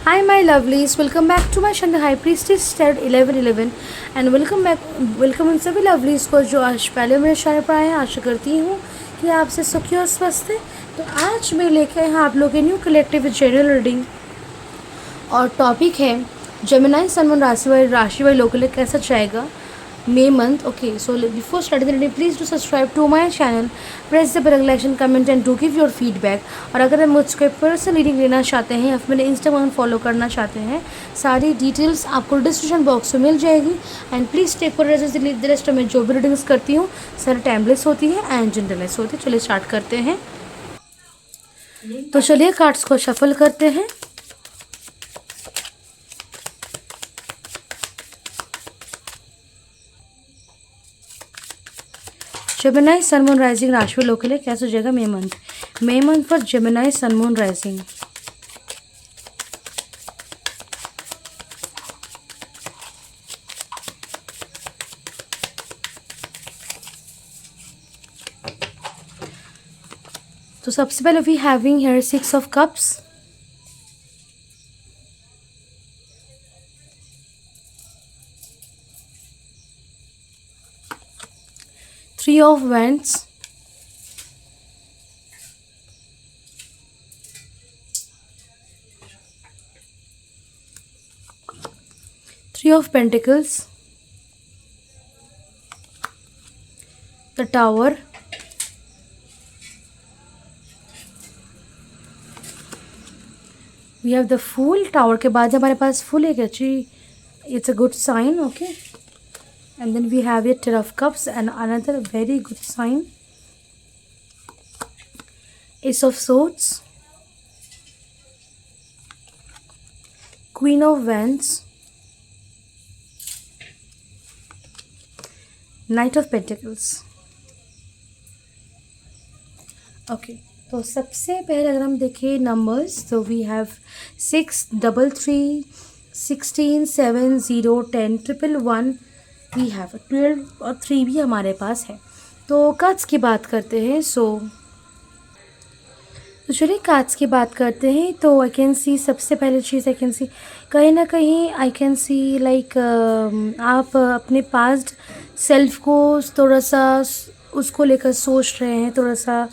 Hi, my lovelies. Welcome back to my channel High Priestess Star 1111 and welcome उन सभी lovelies को जो आज पहले मेरे चैनल पर आए हैं। आशा करती हूँ कि आप से सुखी और स्वस्थ हैं। तो आज मैं लेकर आए हैं आप लोग के न्यू कलेक्टिव जनरल रीडिंग और टॉपिक है जेमिनी सन मून राशि वाले लोगों के लिए कैसा जाएगा May month. Okay, so before starting the reading, please do subscribe to my channel, press the bell icon, comment and do give your feedback. और अगर आप मुझसे पर्सनल रीडिंग लेना चाहते हैं या फिर मेरे इंस्टाग्राम फॉलो करना चाहते हैं, सारी डिटेल्स आपको डिस्क्रिप्शन बॉक्स में मिल जाएगी। And please take for the rest में जो भी रीडिंग्स करती हूँ सारी टाइमलेस होती है एंड जनरलेस होती है। चलिए स्टार्ट करते हैं। तो चलिए कार्ड्स को शफल करते हैं। जेमिनी सन मून राइजिंग राशि लोगों के लिए कैसा जाएगा May month for Gemini sun moon rising. तो सबसे पहले we having here 6 of cups, Three of Wands, Three of Pentacles, the Tower, we have the Fool. Tower के बाद हमारे पास Fool है, actually it's a good sign. Okay, and then we have a 10 of Cups and another very good sign, Ace of Swords, Queen of Wands, Knight of Pentacles. Okay, तो सबसे पहले अगर हम देखें नंबर्स तो वी हैव 6 3 16 7 0 10 1 वी हैव 12 और 3 भी हमारे पास है। तो कार्ड्स की बात करते हैं। तो चलिए कार्ड्स की बात करते हैं। तो आई कैन सी सबसे पहले चीज़ आई कैन सी कहीं ना कहीं आई कैन सी लाइक आप अपने पास्ट सेल्फ को थोड़ा सा उसको लेकर सोच रहे हैं। थोड़ा सा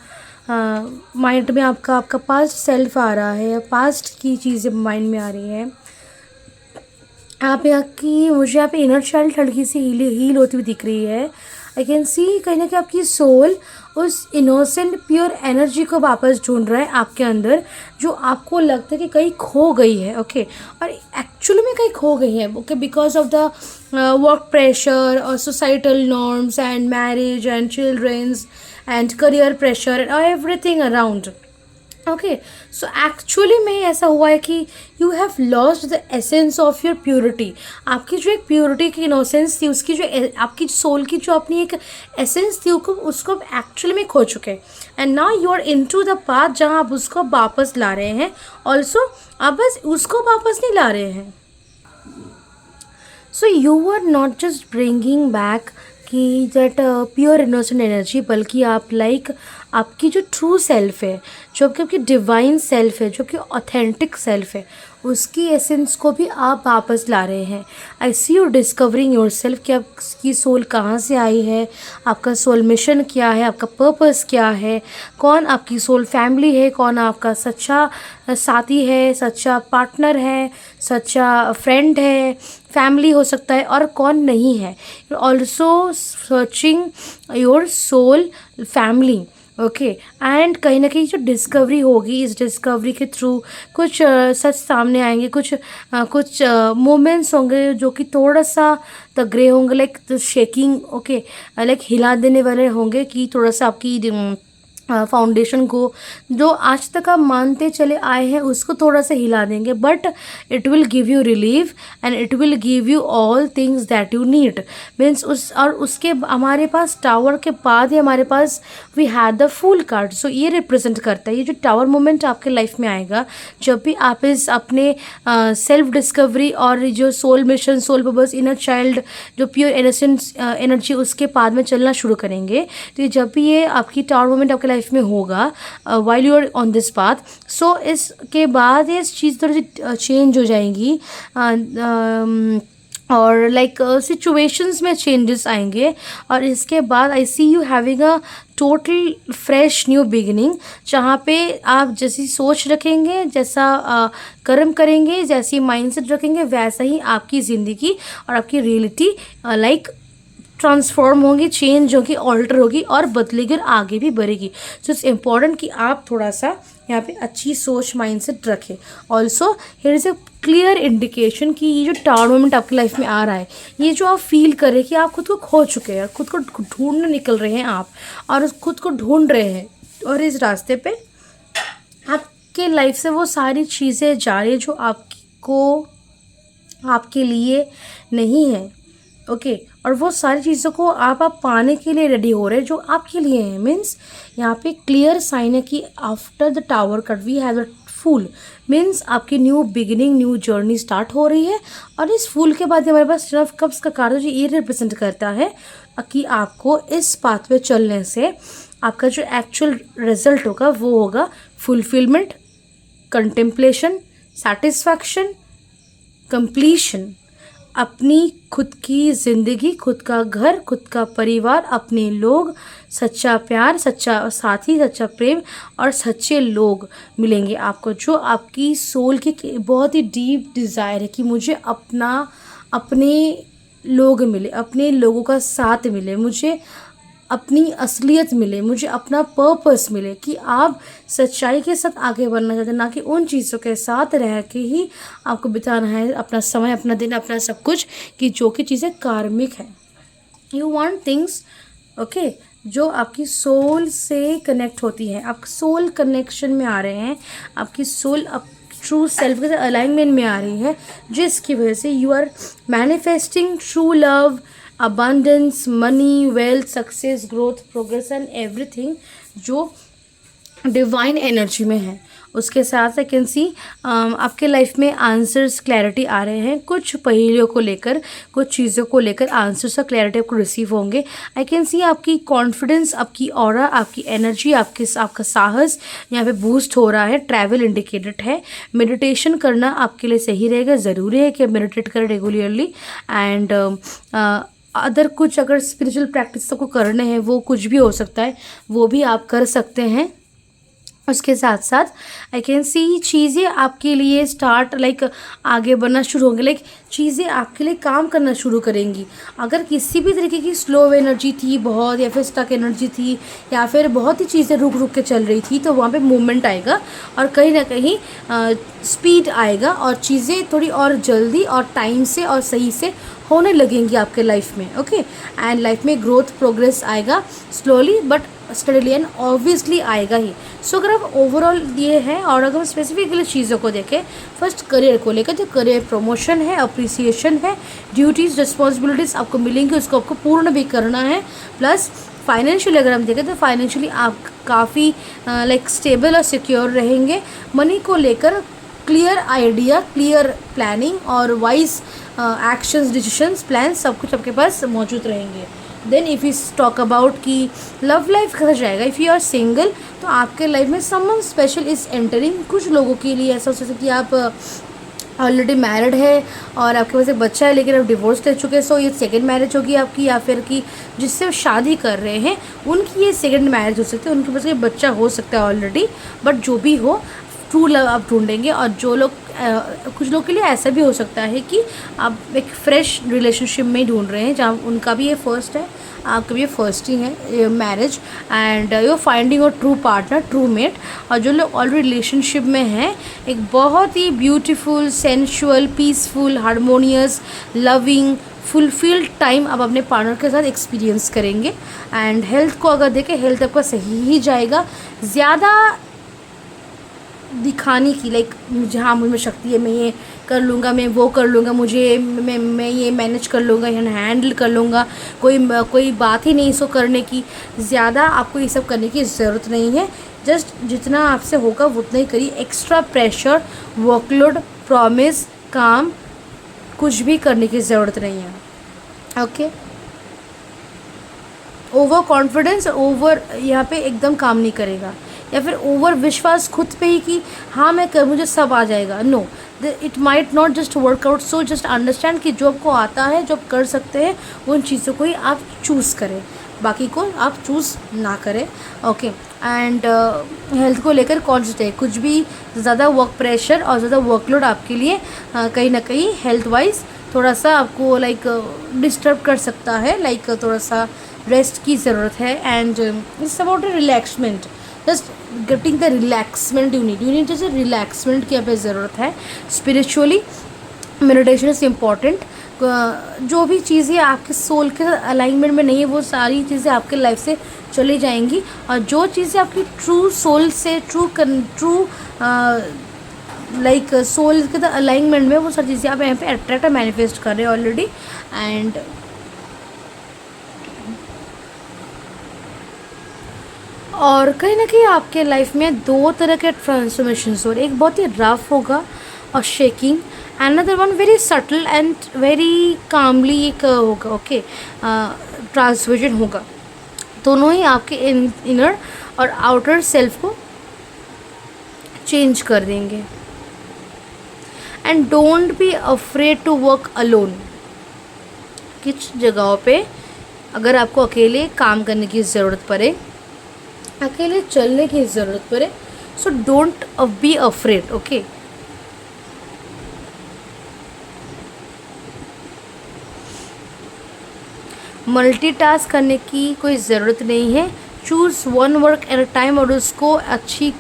माइंड में आपका पास्ट सेल्फ आ रहा है, पास्ट की चीज़ें माइंड में आ रही हैं। आप यहाँ की मुझे यहाँ पे इनर चाइल्ड हल्की सी हील होती हुई दिख रही है। आई कैन सी कहीं ना कहीं आपकी सोल उस इनोसेंट प्योर एनर्जी को वापस ढूंढ रहा है आपके अंदर, जो आपको लगता है कि कहीं खो गई है। ओके, और एक्चुअली में कहीं खो गई है। Okay, because of the work pressure और societal norms and marriage and childrens and career pressure and everything around. Okay, so actually में ऐसा हुआ है कि you have lost the essence of your purity. आपकी जो एक प्योरिटी की इनोसेंस थी, उसकी जो आपकी सोल की जो अपनी एक एसेंस थी उसको आप एक्चुअली में खो चुके हैं। And now you are into the path जहाँ आप उसको वापस ला रहे हैं। ऑल्सो आप बस उसको वापस नहीं ला रहे हैं। So you are not just bringing back कि दैट प्योर इनोसेंट एनर्जी, बल्कि आप लाइक आपकी जो ट्रू सेल्फ है, जो आपकी डिवाइन सेल्फ है, जो कि ऑथेंटिक सेल्फ है, उसकी एसेंस को भी आप वापस ला रहे हैं। आई see you discovering your self कि आपकी सोल कहाँ से आई है, आपका सोल मिशन क्या है, आपका पर्पस क्या है, कौन आपकी सोल फैमिली है, कौन आपका सच्चा साथी है, सच्चा पार्टनर है, सच्चा फ्रेंड है, फैमिली हो सकता है, और कौन नहीं है। Also searching your soul family. Okay, and कहीं ना कहीं जो डिस्कवरी होगी, इस डिस्कवरी के थ्रू कुछ सच सामने आएंगे, कुछ मोमेंट्स होंगे जो कि थोड़ा सा तगड़े होंगे, लाइक शेकिंग। ओके, लाइक हिला देने वाले होंगे कि थोड़ा सा आपकी फाउंडेशन को जो आज तक आप मानते चले आए हैं उसको थोड़ा सा हिला देंगे। But it will give you relief and it will give you all things that you need. Means उसके हमारे पास टावर के बाद ही हमारे पास we had the fool card. So ये रिप्रेजेंट करता है, ये जो टावर मोमेंट आपके लाइफ में आएगा जब भी आप इस अपने सेल्फ डिस्कवरी और जो soul mission, soul purpose, inner child, जो प्योर इनोसेंट एनर्जी उसके बाद में चलना शुरू करेंगे। तो जब भी ये आपकी टावर मोमेंट आपके लाइफ में होगा while you are on this path. So इसके बाद ये चीज़ थोड़ी सी चेंज हो जाएंगी और लाइक सिचुएशंस में चेंजेस आएंगे. और इसके बाद I see you having a total fresh new beginning, जहाँ पे आप जैसी सोच रखेंगे, जैसा कर्म करेंगे, जैसी माइंडसेट रखेंगे, वैसा ही आपकी ज़िंदगी और आपकी रियलिटी लाइक ट्रांसफॉर्म होगी, चेंज होगी, ऑल्टर होगी और बदलेगी और आगे भी बढ़ेगी. सो इट्स इम्पॉर्टेंट कि आप थोड़ा सा यहाँ पे अच्छी सोच माइंडसेट रखें. Also here is a clear indication कि ये जो टावर मोमेंट आपकी लाइफ में आ रहा है, ये जो आप फील करें कि आप खुद को खो चुके हैं, खुद को ढूंढने निकल रहे हैं आप और खुद को ढूंढ रहे हैं, और इस रास्ते पे आपके लाइफ से वो सारी चीज़ें जा रही है जो आपको आपके लिए नहीं है. ओके और वो सारी चीज़ों को आप पाने के लिए रेडी हो रहे हैं जो आपके लिए हैं. मीन्स यहाँ पे क्लियर साइन है कि after the tower cut we have a fool. Means आपकी new beginning, new journey start हो रही है. और इस फूल के बाद हमारे पास सिर्फ कप्स का कार्ड जो ये रिप्रेजेंट करता है कि आपको इस पाथ पे चलने से आपका जो एक्चुअल रिजल्ट होगा वो होगा फुलफिलमेंट, कंटेम्पलेशन, सेटिस्फैक्शन, कंप्लीशन. अपनी खुद की ज़िंदगी, खुद का घर, खुद का परिवार, अपने लोग, सच्चा प्यार, सच्चा साथी, सच्चा प्रेम और सच्चे लोग मिलेंगे आपको, जो आपकी सोल की बहुत ही डीप डिज़ायर है कि मुझे अपने लोग मिले, अपने लोगों का साथ मिले, मुझे अपनी असलियत मिले, मुझे अपना पर्पस मिले. कि आप सच्चाई के साथ आगे बढ़ना चाहते हैं, ना कि उन चीज़ों के साथ रह के ही आपको बिताना है अपना समय, अपना दिन, अपना सब कुछ, कि जो कि चीज़ें कार्मिक हैं. यू वांट थिंग्स ओके जो आपकी सोल से कनेक्ट होती है. आप सोल कनेक्शन में आ रहे हैं, आपकी सोल अब ट्रू सेल्फ के साथ अलाइनमेंट में आ रही है, जिसकी वजह से you are manifesting true love, abundance, money, wealth, success, growth, progress and everything जो डिवाइन एनर्जी में है. उसके साथ आई कैन सी आपके लाइफ में आंसर्स, क्लैरिटी आ रहे हैं. कुछ पहेलियों को लेकर, कुछ चीज़ों को लेकर आंसर्स और क्लैरिटी आपको रिसीव होंगे. आई कैन सी आपकी कॉन्फिडेंस, आपकी ऑरा, आपकी एनर्जी, आपका साहस यहाँ पे बूस्ट हो रहा है. ट्रैवल इंडिकेटेड है. मेडिटेशन करना आपके लिए सही रहेगा. ज़रूरी है कि आप मेडिटेट करें रेगुलरली. एंड अदर कुछ अगर स्पिरिचुअल प्रैक्टिस को करने हैं, वो कुछ भी हो सकता है, वो भी आप कर सकते हैं. उसके साथ साथ आई कैन सी चीज़ें आपके लिए स्टार्ट लाइक आगे बढ़ना शुरू होंगे. लाइक चीज़ें आपके लिए काम करना शुरू करेंगी. अगर किसी भी तरीके की स्लो एनर्जी थी बहुत, या फिर स्टक एनर्जी थी, या फिर बहुत ही चीज़ें रुक रुक के चल रही थी, तो वहाँ पे मूवमेंट आएगा और कहीं ना कहीं स्पीड आएगा और चीज़ें थोड़ी और जल्दी और टाइम से और सही से होने लगेंगी आपके लाइफ में. ओके एंड लाइफ में ग्रोथ, प्रोग्रेस आएगा slowly but steadily and obviously आएगा ही. सो अगर आप ओवरऑल ये है, और अगर हम स्पेसिफिकली चीज़ों को देखें, फर्स्ट करियर को लेकर, जो करियर प्रमोशन है, अप्रिसिएशन है, ड्यूटीज़, रिस्पॉन्सिबिलिटीज़ आपको मिलेंगी, उसको आपको पूर्ण भी करना है. प्लस फाइनेंशियली अगर हम देखें तो फाइनेंशियली आप काफ़ी लाइक स्टेबल और सिक्योर रहेंगे. मनी को लेकर क्लियर आइडिया, क्लियर प्लानिंग और वाइज एक्शंस, डिसीशंस, प्लान सब कुछ आपके पास मौजूद रहेंगे. Then if you talk about कि लव लाइफ कैसा जाएगा, इफ़ यू आर सिंगल तो आपके लाइफ में समवन स्पेशल इज़ एंटरिंग. कुछ लोगों के लिए ऐसा हो सकता है कि आप ऑलरेडी मैरिड है और आपके पास एक बच्चा है लेकिन आप डिवोर्स ले चुके हैं. सो ये सेकंड मैरिज होगी आपकी, या फिर कि जिससे शादी कर रहे हैं उनकी ये सेकंड मैरिज हो सकती है. उनके पास ये बच्चा हो सकता है ऑलरेडी, बट जो भी हो ट्रू लव आप ढूंढेंगे. और जो लोग कुछ लोग के लिए ऐसा भी हो सकता है कि आप एक फ्रेश रिलेशनशिप में ढूंढ रहे हैं, जहाँ उनका भी ये फर्स्ट है, आपका भी ये फर्स्ट ही है marriage. And you finding a true partner, true mate. और जो लोग ऑलरेडी रिलेशनशिप में हैं, एक बहुत ही beautiful, sensual, peaceful, harmonious, loving, fulfilled time आप अपने पार्टनर के साथ एक्सपीरियंस करेंगे. एंड हेल्थ को अगर देखें, हेल्थ आपका सही ही जाएगा. ज़्यादा दिखाने की लाइक मुझे, हाँ मुझ में शक्ति है, मैं ये कर लूँगा, मैं वो कर लूँगा, मुझे मैं ये मैनेज कर लूँगा, या हैंडल कर लूँगा, कोई बात ही नहीं इसको करने की. ज़्यादा आपको ये सब करने की ज़रूरत नहीं है. जस्ट जितना आपसे होगा उतना ही करिए. एक्स्ट्रा प्रेशर, वर्कलोड, प्रॉमिस, काम कुछ भी करने की ज़रूरत नहीं है. ओके ओवर कॉन्फिडेंस, ओवर यहाँ पे एकदम काम नहीं करेगा, या फिर ओवर विश्वास खुद पे ही कि हाँ मैं कर, मुझे सब आ जाएगा। No, it might not just work out. So just understand कि जो आपको आता है, जो आप कर सकते हैं, उन चीज़ों को ही आप चूज़ करें, बाकी को आप चूज़ ना करें। ओके। एंड हेल्थ को लेकर कॉन्शियस है, कुछ भी ज़्यादा वर्क प्रेशर और ज़्यादा वर्कलोड आपके लिए कहीं ना कहीं हेल्थ वाइज थोड़ा सा आपको लाइक डिस्टर्ब कर सकता है, लाइक थोड़ा सा रेस्ट की ज़रूरत है। And it's about relaxment, just getting the relaxment you need जैसे रिलैक्समेंट की यहाँ पे ज़रूरत है। Spiritually meditation is important. जो भी चीज़ें आपके सोल के अलाइनमेंट में नहीं है, वो सारी चीज़ें आपके लाइफ से चली जाएंगी, और जो चीज़ें आपकी ट्रू सोल से ट्रू लाइक सोल के अलाइनमेंट में, वो सारी चीज़ें आप यहाँ पे अट्रैक्ट और मैनिफेस्ट कर रहे हैं ऑलरेडी। एंड और कहीं ना कहीं आपके लाइफ में दो तरह के ट्रांसफॉर्मेशंस हो रहे, एक बहुत ही रफ होगा और shaking, another one very subtle and very calmly एक होगा। ओके, ट्रांसफॉर्मेशन होगा। दोनों ही आपके इनर और आउटर सेल्फ को चेंज कर देंगे। And don't be afraid to work alone. कुछ जगहों पे अगर आपको अकेले काम करने की ज़रूरत पड़े, अकेले चलने की ज़रूरत पड़े, so don't be afraid. Okay, multitask करने की कोई ज़रूरत नहीं है। Choose one work at a time और उसको अच्छी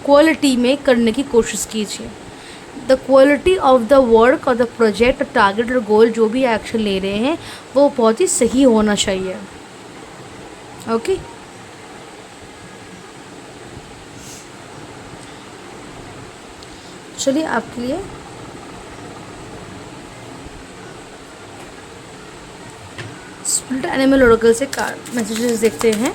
क्वालिटी में करने की कोशिश कीजिए। The quality of the work और द प्रोजेक्ट, टारगेट और गोल जो भी एक्शन ले रहे हैं वो बहुत ही सही होना चाहिए। ओके, चलिए आपके लिए स्पिरिट एनिमल ओरेकल से कार्ड मैसेजेस देखते हैं।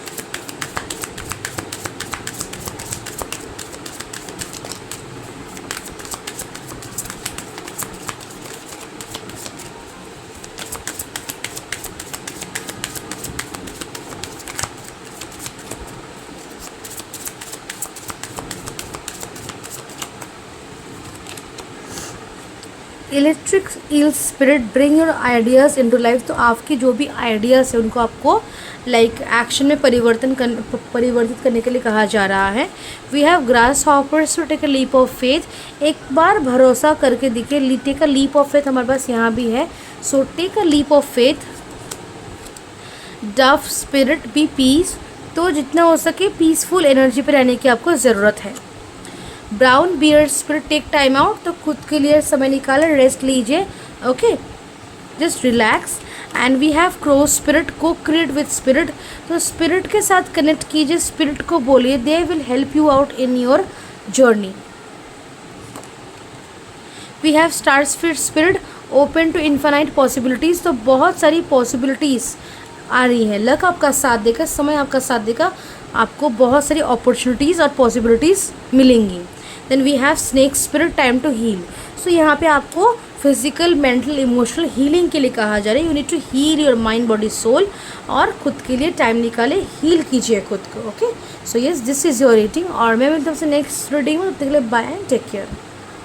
Electric eel spirit bring your ideas into life. तो आपकी जो भी आइडियाज़ है उनको आपको लाइक एक्शन में परिवर्तित करने के लिए कहा जा रहा है। We have grasshoppers to take a leap of faith. एक बार भरोसा करके दिखे, take a leap of faith हमारे पास यहाँ भी है। So take a leap of faith. Dove spirit be peace. तो जितना हो सके पीसफुल एनर्जी पे रहने की आपको ज़रूरत है। Brown bear spirit take time out. तो खुद के लिए समय निकालें, रेस्ट लीजिए। Okay, just relax. And we have crow spirit, co-create with spirit. तो स्पिरिट के साथ कनेक्ट कीजिए, स्पिरिट को बोलिए, they will help you out in your journey. We have star spirit, open to infinite possibilities. तो बहुत सारी possibilities आ रही है, लक आपका साथ देगा, समय आपका साथ देगा, आपको बहुत सारी अपॉर्चुनिटीज़ और पॉसिबिलिटीज़ मिलेंगी। Then we have snake spirit, time to heal. So यहाँ पे आपको फिजिकल, मेंटल, इमोशनल हीलिंग के लिए कहा जा रहा है। You need to heal your mind, body, soul. और खुद के लिए टाइम निकाले, हील कीजिए खुद को। Okay, so yes, this is your reading और मैं मिलता हूँ नेक्स्ट रीडिंग में। तब तक के लिए बाय एंड टेक केयर।